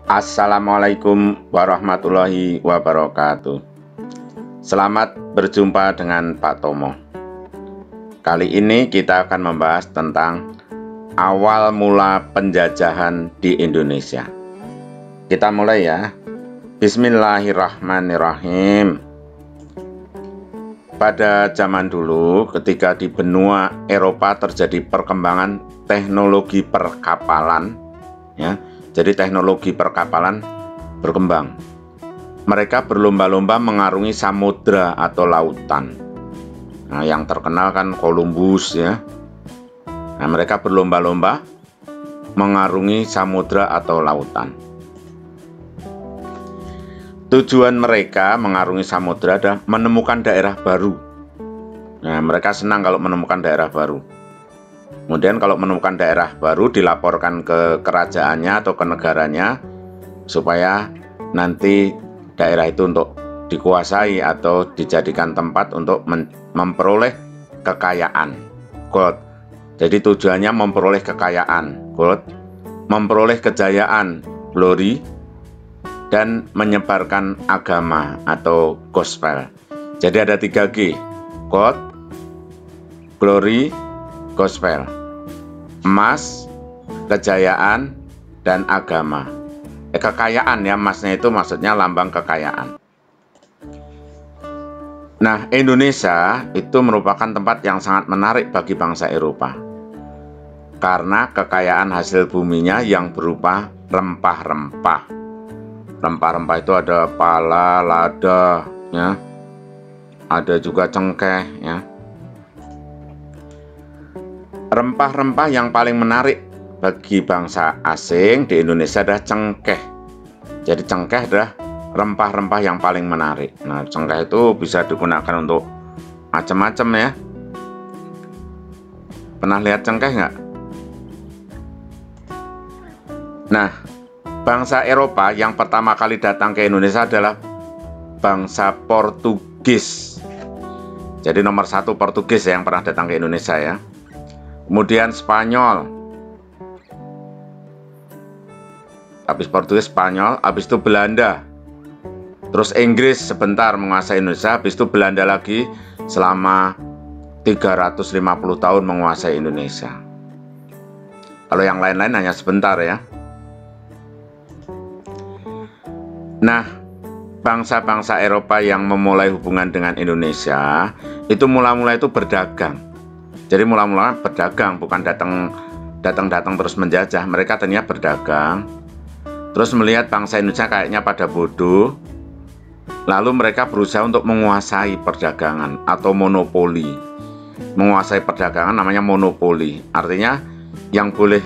Assalamualaikum warahmatullahi wabarakatuh. Selamat berjumpa dengan Pak Tomo. Kali ini kita akan membahas tentang awal mula penjajahan di Indonesia. Kita mulai ya. Bismillahirrahmanirrahim. Pada zaman dulu, ketika di benua Eropa terjadi perkembangan teknologi perkapalan, ya, jadi teknologi perkapalan berkembang. Mereka berlomba-lomba mengarungi samudra atau lautan. Nah, yang terkenal kan Columbus ya. Nah, mereka berlomba-lomba mengarungi samudra atau lautan. Tujuan mereka mengarungi samudra adalah menemukan daerah baru. Nah, mereka senang kalau menemukan daerah baru. Kemudian kalau menemukan daerah baru dilaporkan ke kerajaannya atau ke negaranya supaya nanti daerah itu untuk dikuasai atau dijadikan tempat untuk memperoleh kekayaan. Quote. Jadi tujuannya memperoleh kekayaan, quote, memperoleh kejayaan, glory, dan menyebarkan agama atau gospel. Jadi ada 3G, quote, glory, gospel, emas, kejayaan, dan agama. Kekayaan ya, emasnya itu maksudnya lambang kekayaan. Nah, Indonesia itu merupakan tempat yang sangat menarik bagi bangsa Eropa karena kekayaan hasil buminya yang berupa rempah-rempah. Rempah-rempah itu ada pala, lada, ya, ada juga cengkeh, ya. Rempah-rempah yang paling menarik bagi bangsa asing di Indonesia adalah cengkeh. Jadi cengkeh adalah rempah-rempah yang paling menarik. Nah, cengkeh itu bisa digunakan untuk macam-macam ya. Pernah lihat cengkeh nggak? Nah, bangsa Eropa yang pertama kali datang ke Indonesia adalah bangsa Portugis. Jadi nomor 1 Portugis yang pernah datang ke Indonesia ya. Kemudian Spanyol. Habis Portugis, Spanyol, habis itu Belanda. Terus Inggris sebentar menguasai Indonesia, habis itu Belanda lagi selama 350 tahun menguasai Indonesia. Kalau yang lain-lain hanya sebentar ya. Nah, bangsa-bangsa Eropa yang memulai hubungan dengan Indonesia itu mula-mula itu berdagang. Jadi mula-mula berdagang, bukan datang terus menjajah. Mereka ternyata berdagang. Terus melihat bangsa Indonesia kayaknya pada bodoh. Lalu mereka berusaha untuk menguasai perdagangan atau monopoli. Menguasai perdagangan namanya monopoli. Artinya yang boleh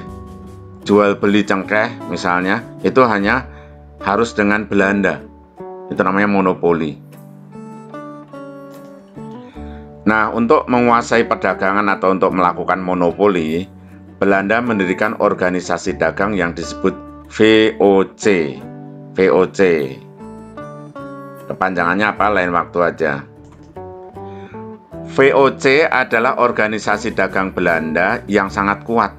jual beli cengkeh misalnya itu hanya harus dengan Belanda. Itu namanya monopoli. Nah, untuk menguasai perdagangan atau untuk melakukan monopoli, Belanda mendirikan organisasi dagang yang disebut VOC. VOC. Kepanjangannya apa? Lain waktu aja. VOC adalah organisasi dagang Belanda yang sangat kuat,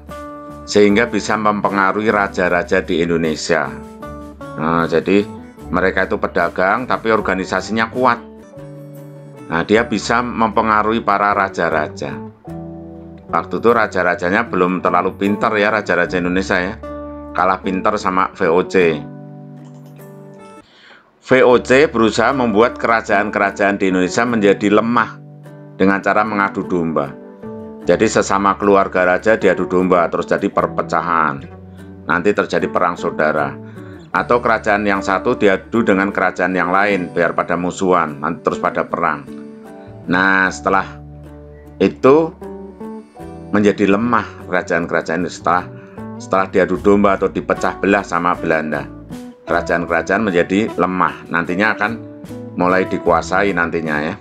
sehingga bisa mempengaruhi raja-raja di Indonesia. Nah, jadi mereka itu pedagang tapi organisasinya kuat. Nah, dia bisa mempengaruhi para raja-raja. Waktu itu raja-rajanya belum terlalu pintar ya, raja-raja Indonesia ya. Kalah pintar sama VOC. VOC berusaha membuat kerajaan-kerajaan di Indonesia menjadi lemah dengan cara mengadu domba. Jadi sesama keluarga raja diadu domba, terus jadi perpecahan. Nanti terjadi perang saudara. Atau kerajaan yang satu diadu dengan kerajaan yang lain biar pada musuhan, nanti terus pada perang. Nah, setelah itu menjadi lemah kerajaan-kerajaan setelah diadu domba atau dipecah belah sama Belanda. Kerajaan-kerajaan menjadi lemah, nantinya akan mulai dikuasai nantinya ya.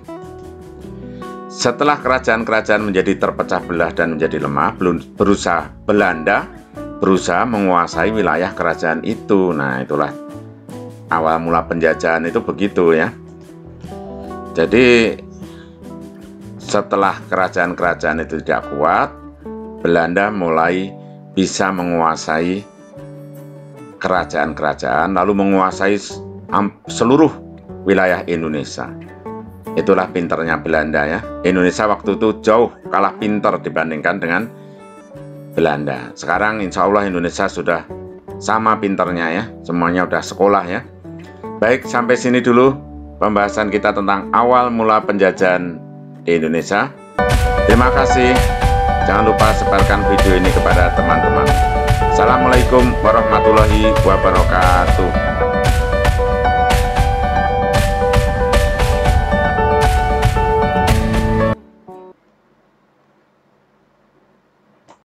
Setelah kerajaan-kerajaan menjadi terpecah belah dan menjadi lemah, Belanda berusaha menguasai wilayah kerajaan itu. Nah, itulah awal mula penjajahan itu begitu ya. Jadi setelah kerajaan-kerajaan itu tidak kuat, Belanda mulai bisa menguasai kerajaan-kerajaan lalu menguasai seluruh wilayah Indonesia. Itulah pinternya Belanda ya. Indonesia waktu itu jauh kalah pinter dibandingkan dengan Belanda. Sekarang insya Allah Indonesia sudah sama pinternya ya. Semuanya udah sekolah ya. Baik, sampai sini dulu pembahasan kita tentang awal mula penjajahan di Indonesia. Terima kasih. Jangan lupa sebarkan video ini kepada teman-teman. Assalamualaikum warahmatullahi wabarakatuh.